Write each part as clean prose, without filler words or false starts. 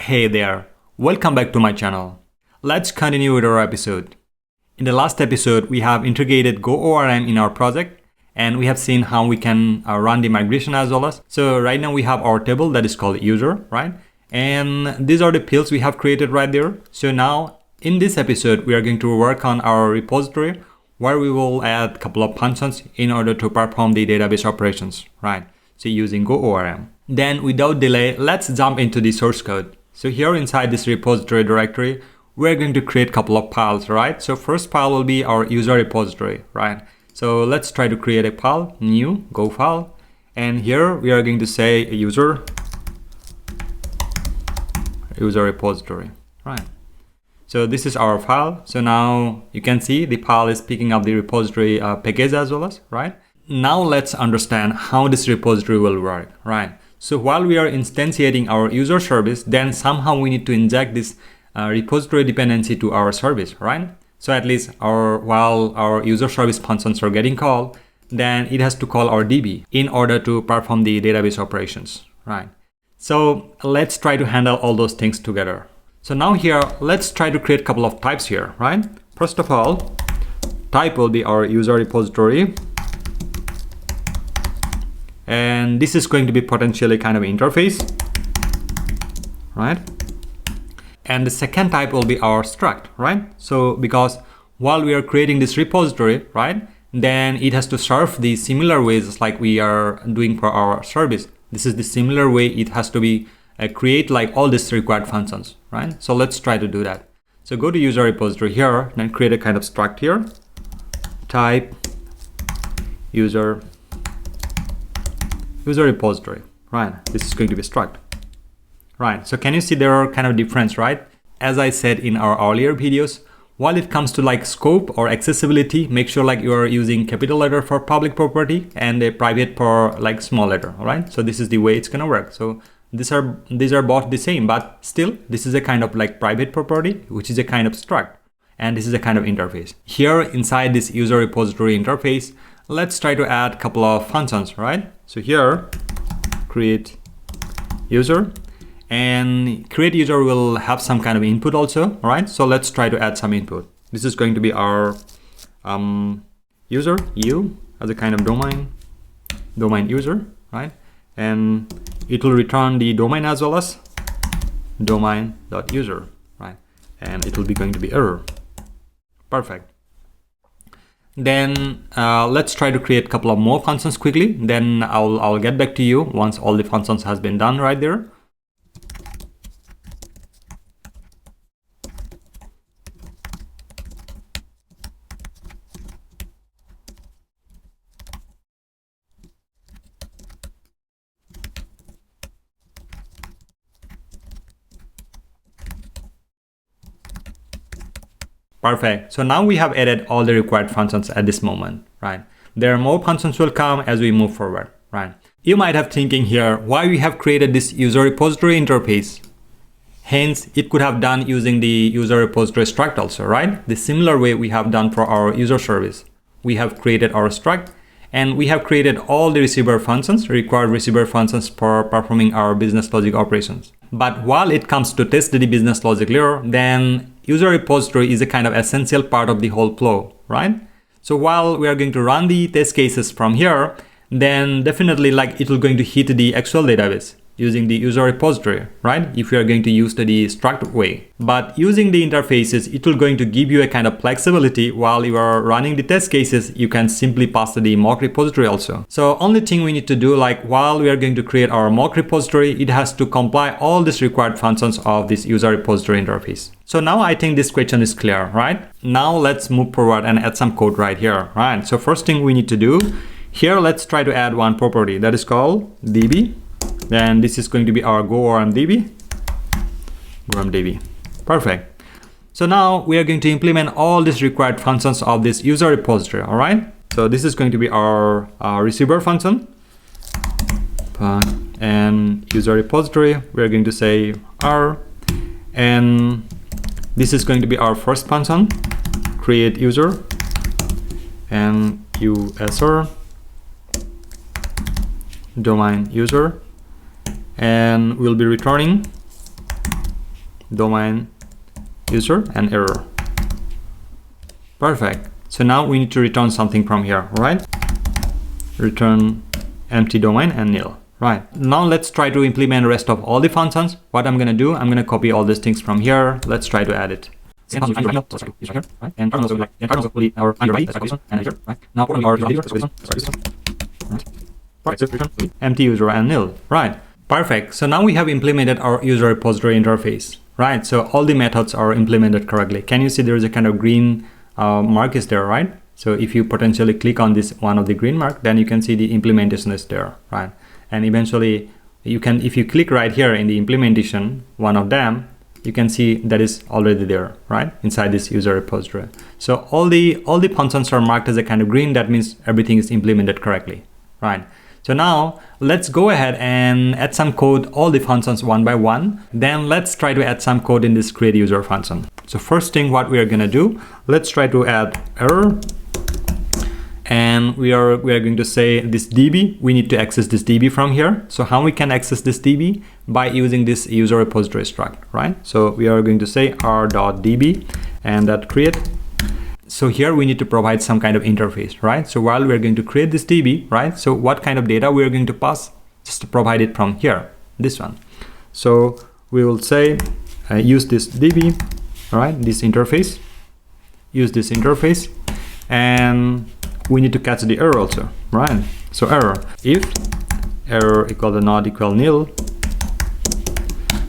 Hey there, welcome back to my channel. Let's continue with our episode. In the last episode, we have integrated GoORM in our project and we have seen how we can run the migration as well as. So right now we have our table that is called user, right? And these are the fields we have created right there. So now in this episode, we are going to work on our repository where we will add a couple of functions in order to perform the database operations, right? So using GoORM. Then without delay, let's jump into the source code. So here inside this repository directory, we're going to create a couple of files, right? So first file will be our user repository, right? So let's try to create a file, new, go file. And here we are going to say user repository, right? So this is our file. So now you can see the file is picking up the repository package as well as, right? Now let's understand how this repository will work, right? So while we are instantiating our user service, then somehow we need to inject this repository dependency to our service, right? So at least while our user service functions are getting called, then it has to call our DB in order to perform the database operations, right? So let's try to handle all those things together. So now here, let's try to create a couple of types here, right? First of all, type will be our user repository. And this is going to be potentially kind of interface, right? And the second type will be our struct, right? So because while we are creating this repository, right, then it has to serve the similar ways like we are doing for our service. This is the similar way it has to be create like all these required functions, right? So let's try to do that. So go to user repository here, then create a kind of struct here, type user repository, right? This is going to be struct, right? So can you see there are kind of difference, right? As I said in our earlier videos, while it comes to like scope or accessibility, make sure like you are using capital letter for public property and a private for like small letter, all right? So this is the way it's gonna work. So these are both the same, but still this is a kind of like private property, which is a kind of struct, and this is a kind of interface. Here inside this user repository interface, let's try to add a couple of functions, right? So here, create user, and create user will have some kind of input also, right? So let's try to add some input. This is going to be our user, u, as a kind of domain user, right? And it will return the domain as well as domain.user, right? And it will be going to be error. Perfect. Then let's try to create a couple of more functions quickly. Then I'll get back to you once all the functions has been done right there. Perfect. So now we have added all the required functions at this moment, right? There are more functions will come as we move forward, right? You might have thinking here, why we have created this user repository interface. Hence, it could have done using the user repository struct also, right? The similar way we have done for our user service. We have created our struct and we have created all the receiver functions, required receiver functions for performing our business logic operations. But while it comes to test the business logic layer, then user repository is a kind of essential part of the whole flow, right? So while we are going to run the test cases from here, then definitely like it will going to hit the actual database using the user repository, right? If you are going to use the struct way. But using the interfaces, it will going to give you a kind of flexibility while you are running the test cases, you can simply pass the mock repository also. So only thing we need to do, like while we are going to create our mock repository, it has to comply all these required functions of this user repository interface. So now I think this question is clear, right? Now let's move forward and add some code right here, right? So first thing we need to do, here let's try to add one property that is called DB. Then this is going to be our GoORM DB. Perfect. So now we are going to implement all these required functions of this user repository, all right? So this is going to be our receiver function. And user repository, we're going to say R. And this is going to be our first function, create user, and user, domain user. And we'll be returning domain user and error. Perfect. So now we need to return something from here, right? Return empty domain and nil. Right. Now let's try to implement the rest of all the functions. What I'm going to do, I'm going to copy all these things from here. Let's try to add it. And also like will be our and here, right? Now our empty user and nil. Right. Perfect. So now we have implemented our user repository interface. Right. So all the methods are implemented correctly. Can you see there is a kind of green mark is there, right? So if you potentially click on this one of the green mark, then you can see the implementation is there, right? And eventually you can, if you click right here in the implementation, one of them, you can see that is already there, right? Inside this user repository. So all the functions are marked as a kind of green. That means everything is implemented correctly, right? So now let's go ahead and add some code, all the functions one by one. Then let's try to add some code in this create user function. So first thing what we are going to do, let's try to add error. And we are going to say this DB, we need to access this DB from here. So how we can access this DB? By using this user repository struct, right? So we are going to say r.db and that create. So here we need to provide some kind of interface, right? So while we're going to create this DB, right? So what kind of data we're going to pass? Just to provide it from here, this one. So we will say use this DB, all right? This interface, use this interface, and we need to catch the error also, right? So error, if error equal to not equal nil,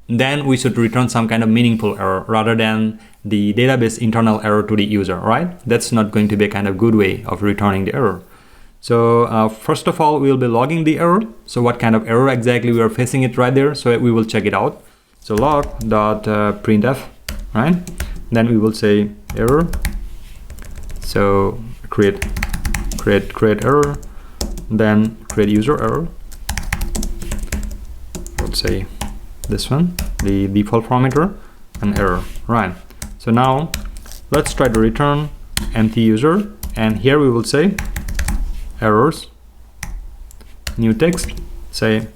then we should return some kind of meaningful error rather than the database internal error to the user, right? That's not going to be a kind of good way of returning the error. So first of all, we'll be logging the error. So what kind of error exactly we are facing it right there. So we will check it out. So log.printf, right? Then we will say error. So create error, then create user error. Let's say this one, the default parameter and error, right? So now let's try to return empty user, and here we will say errors, new text, say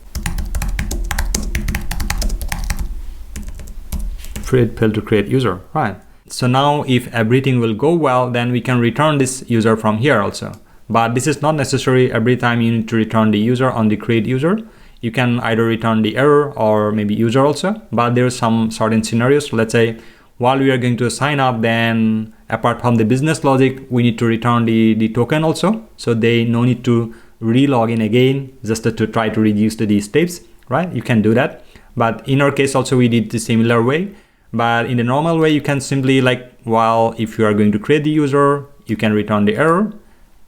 failed to create user, right? So now if everything will go well, then we can return this user from here also. But this is not necessary every time you need to return the user on the create user. You can either return the error or maybe user also, but there are some certain scenarios. Let's say while we are going to sign up, then apart from the business logic, we need to return the token also. So they no need to re-log in again just to try to reduce these steps, right? You can do that. But in our case also, we did the similar way. But in the normal way, you can simply if you are going to create the user, you can return the error.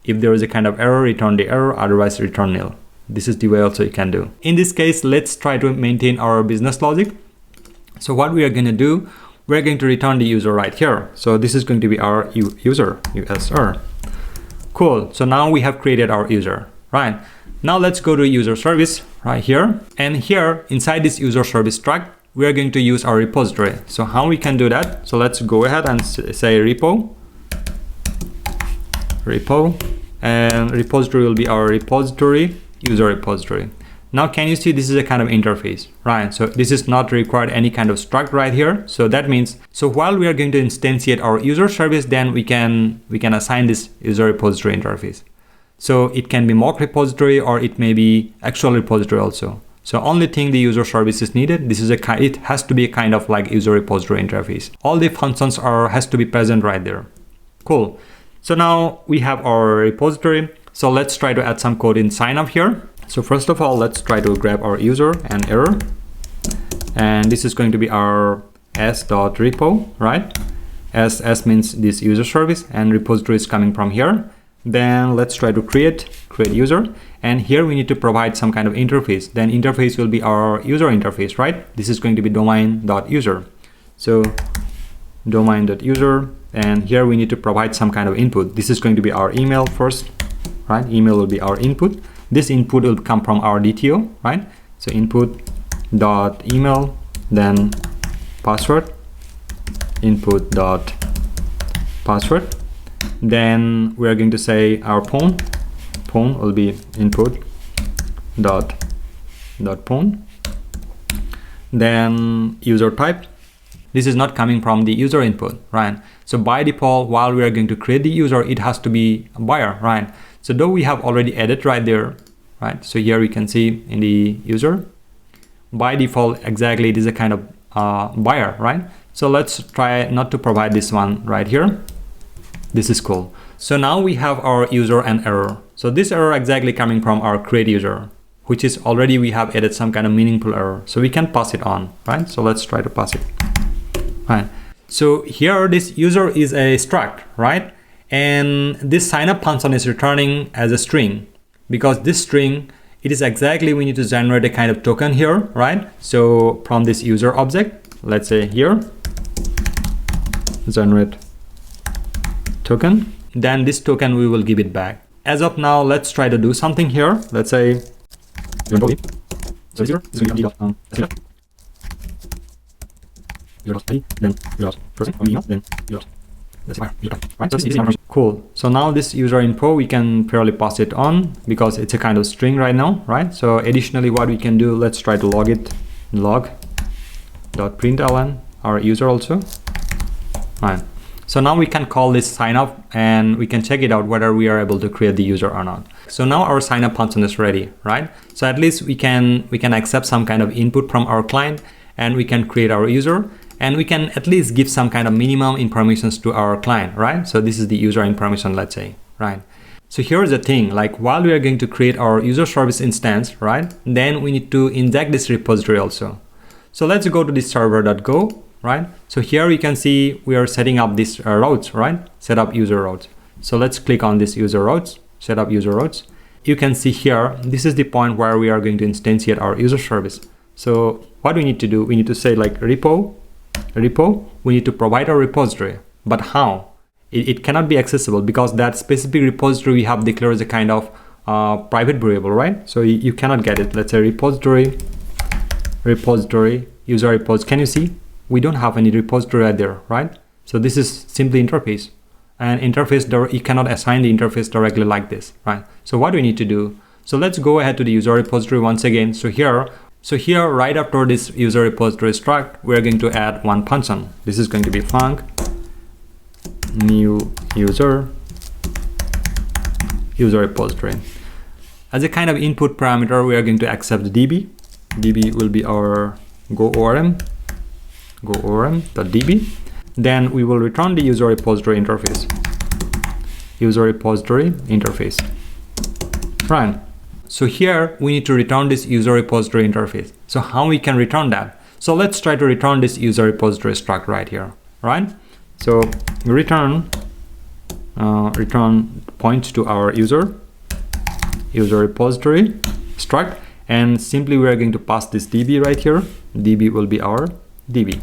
If there is a kind of error, return the error, otherwise return nil. This is the way also you can do. In this case, let's try to maintain our business logic. So what we are going to do, we're going to return the user right here. So this is going to be our user, USR. Cool. So now we have created our user, right? Now let's go to user service right here. And here inside this user service struct, we are going to use our repository. So how we can do that? So let's go ahead and say repo, and repository will be our repository, user repository. Now can you see this is a kind of interface, right? So this is not required any kind of struct right here. So that means, so while we are going to instantiate our user service, then we can assign this user repository interface. So it can be mock repository or it may be actual repository also. So only thing the user service is needed. This is it has to be a kind of like user repository interface. All the functions has to be present right there. Cool. So now we have our repository. So let's try to add some code in sign up here. So first of all, let's try to grab our user and error. And this is going to be our s.repo, right? S means this user service and repository is coming from here. Then let's try to create user. And here we need to provide some kind of interface. Then interface will be our user interface, right? This is going to be domain.user. So domain.user. And here we need to provide some kind of input. This is going to be our email first, right? Email will be our input. This input will come from our DTO, right? So input dot email, then password, input dot password. Then we are going to say our phone will be input dot phone. Then user type This is not coming from the user input, right? So by default, while we are going to create the user, it has to be a buyer, right? So though we have already added right there, right? So here we can see in the user, by default, exactly it is a kind of buyer, right? So let's try not to provide this one right here. This is cool. So now we have our user and error. So this error exactly coming from our create user, which is already we have added some kind of meaningful error. So we can pass it on, right? So let's try to pass it, right? So here this user is a struct, right? And this sign up function is returning as a string, because this string, it is exactly we need to generate a kind of token here, right? So from this user object, let's say here, generate token, then this token we will give it back. As of now, let's try to do something here. Let's say cool. So now this user info, we can fairly pass it on because it's a kind of string right now, right? So additionally, what we can do, let's try to log it, log.println our user also, right? So now we can call this sign up and we can check it out whether we are able to create the user or not. So now our sign up function is ready, right? So at least we can accept some kind of input from our client, and we can create our user, and we can at least give some kind of minimum informations to our client, right? So this is the user information, let's say, right? So here's the thing, like while we are going to create our user service instance, right? Then we need to inject this repository also. So let's go to this server.go, right? So here you can see we are setting up these routes, right? Set up user routes. So let's click on this user routes, set up user routes. You can see here, this is the point where we are going to instantiate our user service. So what we need to do, we need to say like repo, we need to provide a repository, but how? It cannot be accessible because that specific repository we have declared as a kind of private variable, right? So you cannot get it. Let's say repository, user repository. Can you see? We don't have any repository right there, right? So this is simply interface, and interface, you cannot assign the interface directly like this, right? So what do we need to do? So let's go ahead to the user repository once again. So here right after this user repository struct, we're going to add one function. This is going to be func new user repository. As a kind of input parameter, we are going to accept the DB. DB will be our go_orm.db. Then we will return the user repository interface. Right. So here we need to return this user repository interface. So how we can return that? So let's try to return this user repository struct right here, right? So return points to our user repository struct, and simply we are going to pass this DB right here. DB will be our DB,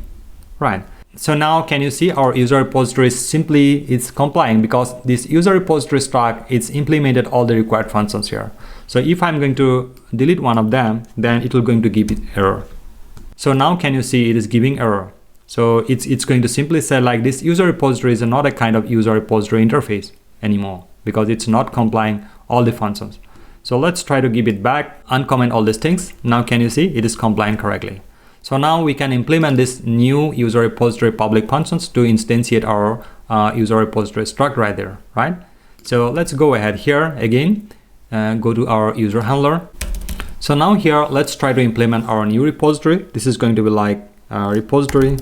right? So now can you see our user repository is complying because this user repository struct, it's implemented all the required functions here. So if I'm going to delete one of them, then it will going to give it error. So now can you see it is giving error? So it's going to simply say like this user repository is not a kind of user repository interface anymore because it's not complying all the functions. So let's try to give it back, uncomment all these things. Now can you see it is complying correctly? So now we can implement this new user repository public functions to instantiate our user repository struct right there, right? So let's go ahead here again, go to our user handler. So now here, let's try to implement our new repository. This is going to be like repository,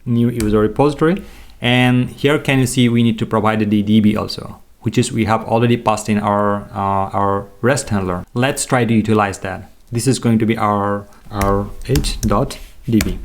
new user repository. And here can you see we need to provide the DB also, which is we have already passed in our REST handler. Let's try to utilize that. This is going to be our h.db.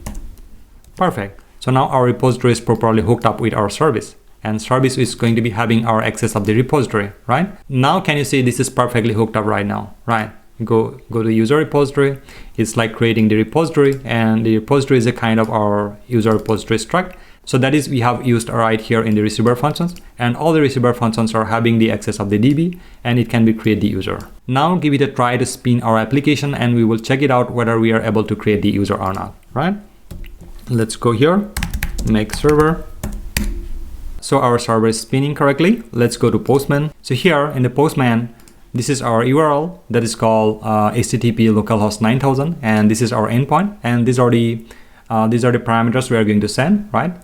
Perfect. So now our repository is properly hooked up with our service, and service is going to be having our access of the repository, right? Now can you see this is perfectly hooked up right now, right? Go to user repository. It's like creating the repository, and the repository is a kind of our user repository struct. So that is we have used right here in the receiver functions, and all the receiver functions are having the access of the DB, and it can be create the user. Now give it a try to spin our application, and we will check it out whether we are able to create the user or not, right? Let's go here, make server. So our server is spinning correctly. Let's go to Postman. So here in the Postman, this is our URL that is called HTTP localhost 9000, and this is our endpoint, and these are the These are the parameters we are going to send, right?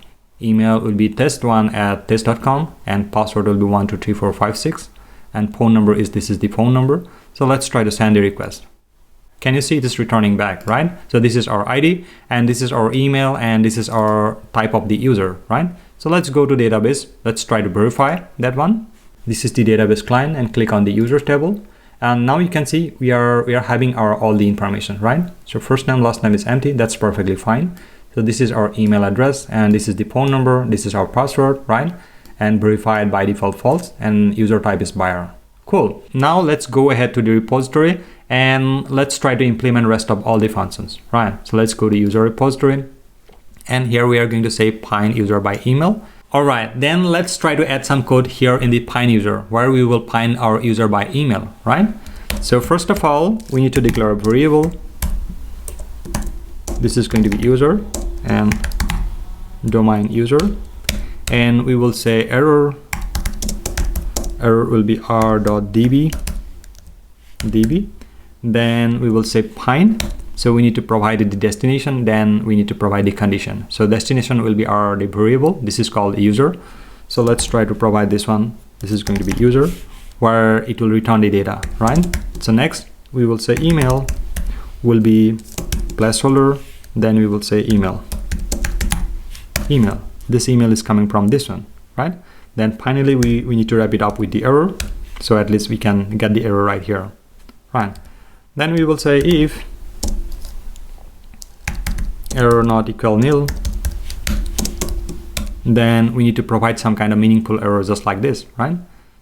Email will be test1@test.com, and password will be 123456, and phone number is, this is the phone number. So let's try to send the request. Can you see it is returning back, right? So this is our ID, and this is our email, and this is our type of the user, right? So let's go to database. Let's try to verify that one. This is the database client, and click on the users table. And now you can see we are having all the information, right? So first name, last name is empty. That's perfectly fine. So this is our email address, and this is the phone number. This is our password, right? And verified by default false, and user type is buyer. Cool. Now let's go ahead to the repository, and let's try to implement rest of all the functions, right? So let's go to user repository, and here we are going to say find user by email. All right, then let's try to add some code here in the find user, where we will find our user by email, right? So first of all, we need to declare a variable. This is going to be user and domain user, and we will say error will be r.db. Then we will say find. So we need to provide the destination, then we need to provide the condition. So destination will be the variable. This is called user. So let's try to provide this one. This is going to be user, where it will return the data, right? So next we will say email will be placeholder. Then we will say email. This email is coming from this one, right? Then finally we need to wrap it up with the error. So at least we can get the error right here, right? Then we will say if error not equal nil, then we need to provide some kind of meaningful error just like this, right?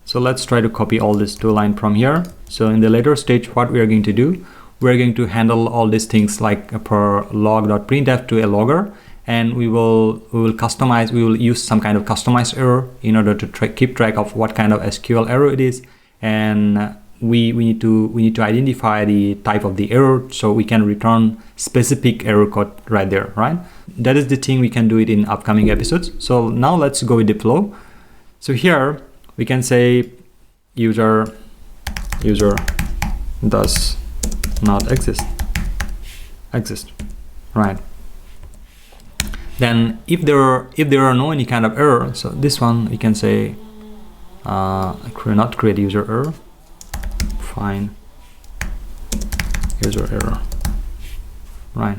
So let's try to copy all this to a line from here. So in the later stage, what we are going to do, we're going to handle all these things like per log.printf to a logger, and we will use some kind of customized error in order to keep track of what kind of SQL error it is, and we need to identify the type of the error, so we can return specific error code right there, right? That is the thing, we can do it in upcoming episodes. So now let's go with the flow. So here we can say user does not exist, right? Then if there are no any kind of error, so this one we can say not create user error, find user error, right?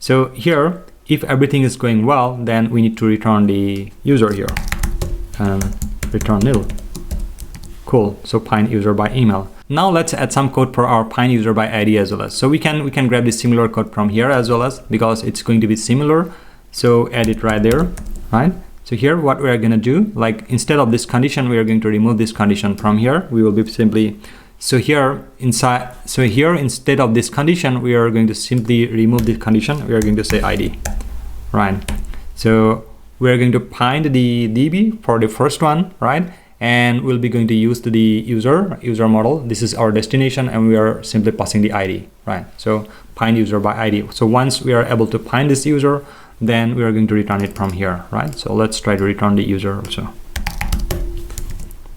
So here, if everything is going well, then we need to return the user here and return nil. Cool. So find user by email. Now let's add some code for our find user by ID as well as. So we can grab the similar code from here as well as, because it's going to be similar. So add it right there, right? So here what we are going to do, like instead of this condition, we are going to remove this condition from here. We will be simply, here instead of this condition, we are going to simply remove this condition. We are going to say ID, right? So we are going to find the DB for the first one, right? And we'll be going to use the user model. This is our destination, and we are simply passing the ID, right? So find user by ID. So once we are able to find this user, then we are going to return it from here, right? So let's try to return the user also.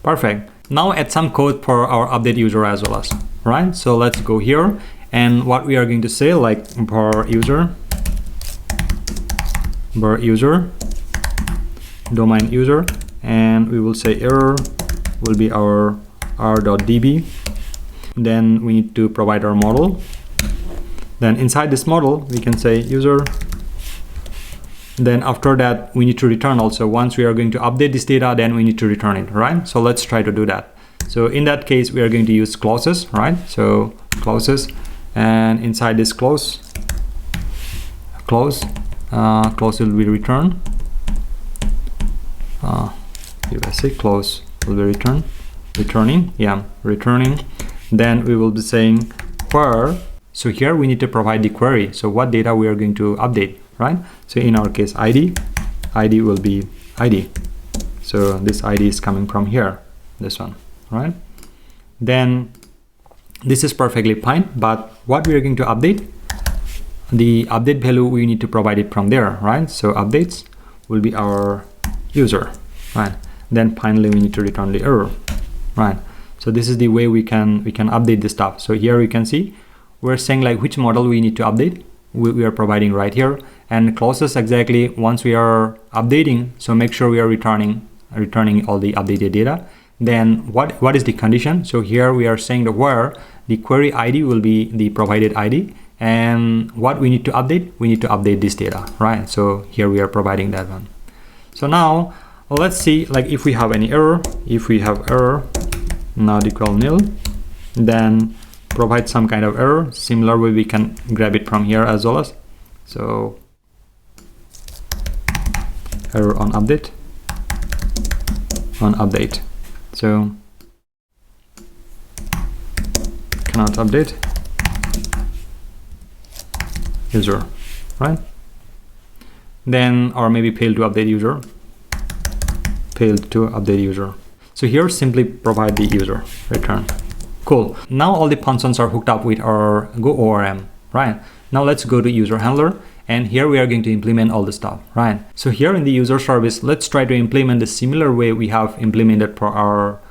Perfect. Now add some code for our update user as well as, right? So let's go here, and what we are going to say, like var user, domain user, and we will say error will be our r.db. Then we need to provide our model. Then inside this model, we can say user. Then after that, we need to return also. Once we are going to update this data, then we need to return it, right? So let's try to do that. So in that case, we are going to use clauses, right? So clauses, and inside this clause will be return. USA clause will be returning. Then we will be saying where. So here we need to provide the query. So what data we are going to update, right? So in our case, ID will be ID. So this ID is coming from here, this one, right? Then this is perfectly fine, but what we are going to update, the update value, we need to provide it from there, right? So updates will be our user, right? Then finally we need to return the error, right? So this is the way we can update this stuff. So here you can see we're saying like which model we need to update. we are providing right here, and clauses exactly once we are updating. So make sure we are returning all the updated data. Then what is the condition? So here we are saying that where the query ID will be the provided ID, and what we need to update, we need to update this data, right? So here we are providing that one. So now let's see, like if we have any error, if we have error not equal nil, then provide some kind of error. Similar way we can grab it from here as well as. So error on update, so cannot update user, right? Then, or maybe failed to update user, so here simply provide the user return. Cool. Now all the functions are hooked up with our Go ORM, right? Now let's go to user handler, and here we are going to implement all the stuff, right? So here in the user service, let's try to implement the similar way we have implemented for our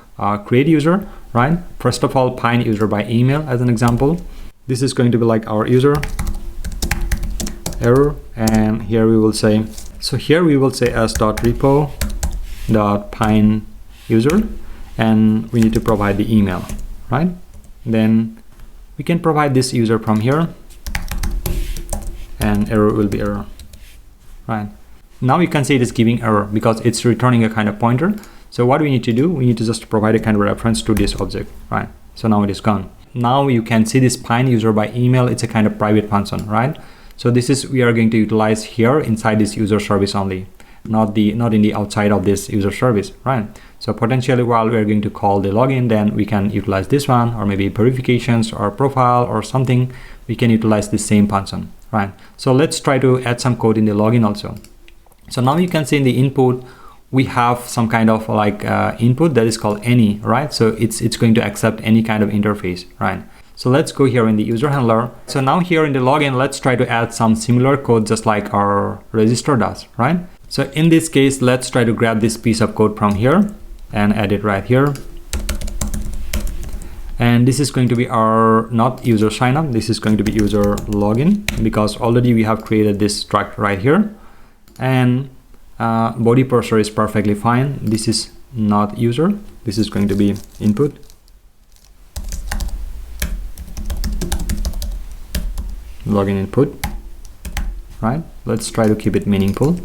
create user, right? First of all, find user by email as an example. This is going to be like our user error, and here we will say, so here we will say s.repo.find user, and we need to provide the email, right? Then we can provide this user from here, and error will be error, right? Now you can see it is giving error because it's returning a kind of pointer. So what we need to do, we need to just provide a kind of reference to this object, right? So now it is gone. Now you can see this find user by email, it's a kind of private function, right? So this is, we are going to utilize here inside this user service only, not in the outside of this user service, right? So potentially while we are going to call the login, then we can utilize this one, or maybe verifications or profile or something, we can utilize the same function, right? So let's try to add some code in the login also. So now you can see in the input, we have some kind of like input that is called any, right? So it's going to accept any kind of interface, right? So let's go here in the user handler. So now here in the login, let's try to add some similar code just like our register does, right? So in this case, let's try to grab this piece of code from here and add it right here. And this is going to be our, not user sign up, this is going to be user login, because already we have created this struct right here. And body parser is perfectly fine. This is not user, this is going to be input. Login input, right? Let's try to keep it meaningful.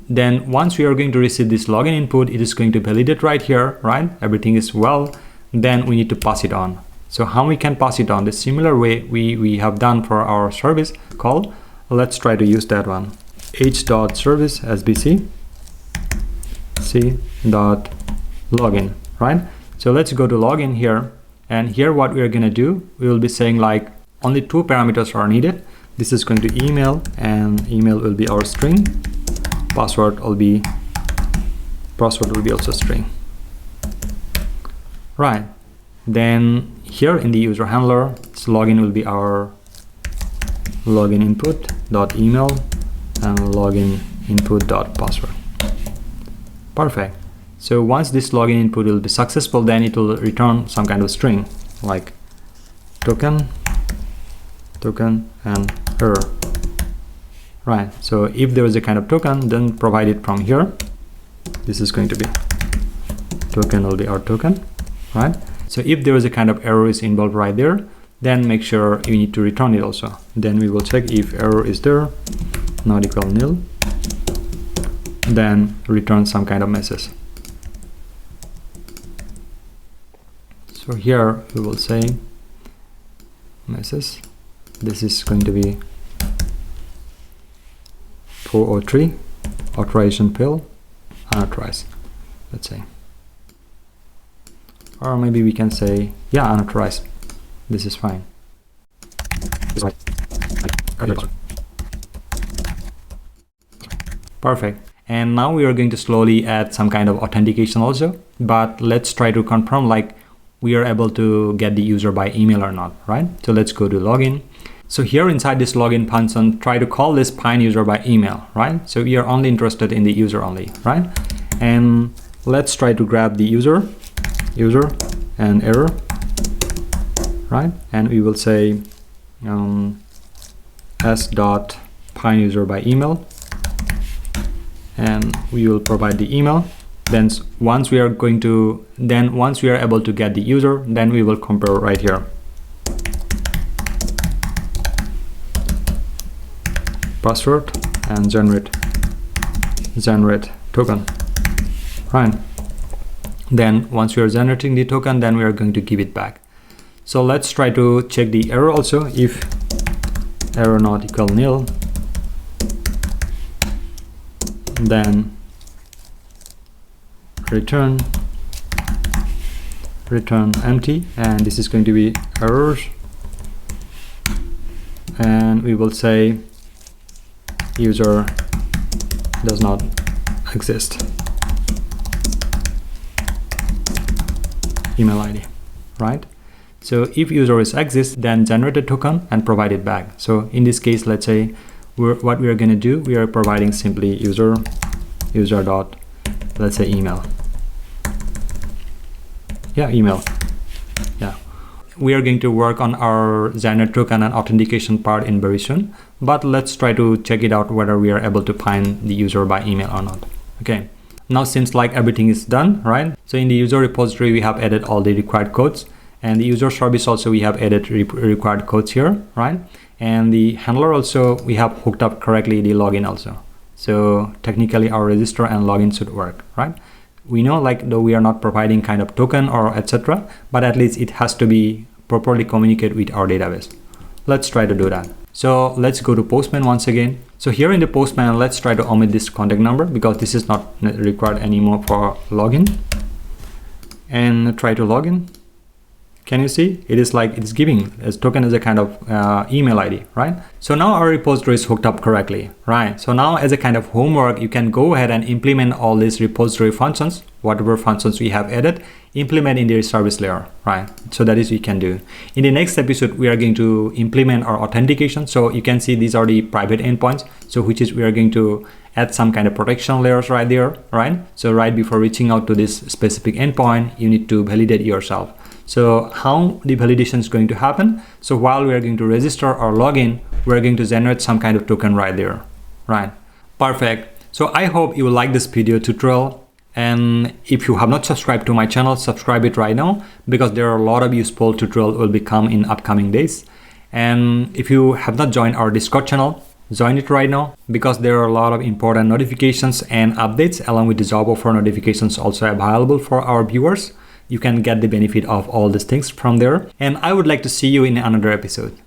Then once we are going to receive this login input, it is going to validate right here, right? Everything is well. Then we need to pass it on. So how we can pass it on? The similar way we have done for our service call. Let's try to use that one. h.service sbc c.login, right? So let's go to login here, and here what we are going to do, we will be saying like only two parameters are needed. This is going to email, and email will be our string. Password will be also string, right? Then here in the user handler, login will be our login input dot email and login input dot password. Perfect. So once this login input will be successful, then it will return some kind of string like token and error, right? So if there is a kind of token, then provide it from here. This is going to be token will be our token, right? So if there is a kind of error is involved right there, then make sure you need to return it also. Then we will check if error is there, not equal nil, then return some kind of message. So here we will say message. This is going to be 403 authorization fail, unauthorized, let's say. Or maybe we can say, yeah, unauthorized. This is fine. Perfect. And now we are going to slowly add some kind of authentication also, but let's try to confirm like we are able to get the user by email or not, right? So let's go to login. So here inside this login function, try to call this find user by email, right? So we are only interested in the user only, right? And let's try to grab the user and error, right? And we will say s.pineuser by email, and we will provide the email. Then once we are able to get the user, then we will compare right here. Password and generate token, right? Then once we are generating the token, then we are going to give it back. So let's try to check the error also. If error not equal nil, then return empty, and this is going to be errors, and we will say user does not exist, email ID, right? So if user exists, then generate a token and provide it back. So in this case, let's say what we are going to do, we are providing simply user dot, let's say email. Email. We are going to work on our generate token and authentication part in very soon, but let's try to check it out whether we are able to find the user by email or not. Okay, now seems like everything is done, right? So in the user repository, we have added all the required codes, and the user service also we have added required codes here, right? And the handler also we have hooked up correctly the login also. So technically our register and login should work, right? We know, like, though we are not providing kind of token or etc., but at least it has to be properly communicate with our database. Let's try to do that. So let's go to Postman once again. So here in the Postman, let's try to omit this contact number because this is not required anymore for login, and try to login. Can you see? It is like it's giving as token as a kind of email ID, right? So now our repository is hooked up correctly, right? So now as a kind of homework, you can go ahead and implement all these repository functions, whatever functions we have added, implement in the service layer, right? So that is what you can do. In the next episode, we are going to implement our authentication. So you can see these are the private endpoints. So which is we are going to add some kind of protection layers right there, right? So right before reaching out to this specific endpoint, you need to validate yourself. So how the validation is going to happen? So while we are going to register or login, we're going to generate some kind of token right there, right? Perfect. So I hope you will like this video tutorial. And if you have not subscribed to my channel, subscribe it right now, because there are a lot of useful tutorials will become in upcoming days. And if you have not joined our Discord channel, join it right now, because there are a lot of important notifications and updates along with the job offer notifications also available for our viewers. You can get the benefit of all these things from there. And I would like to see you in another episode.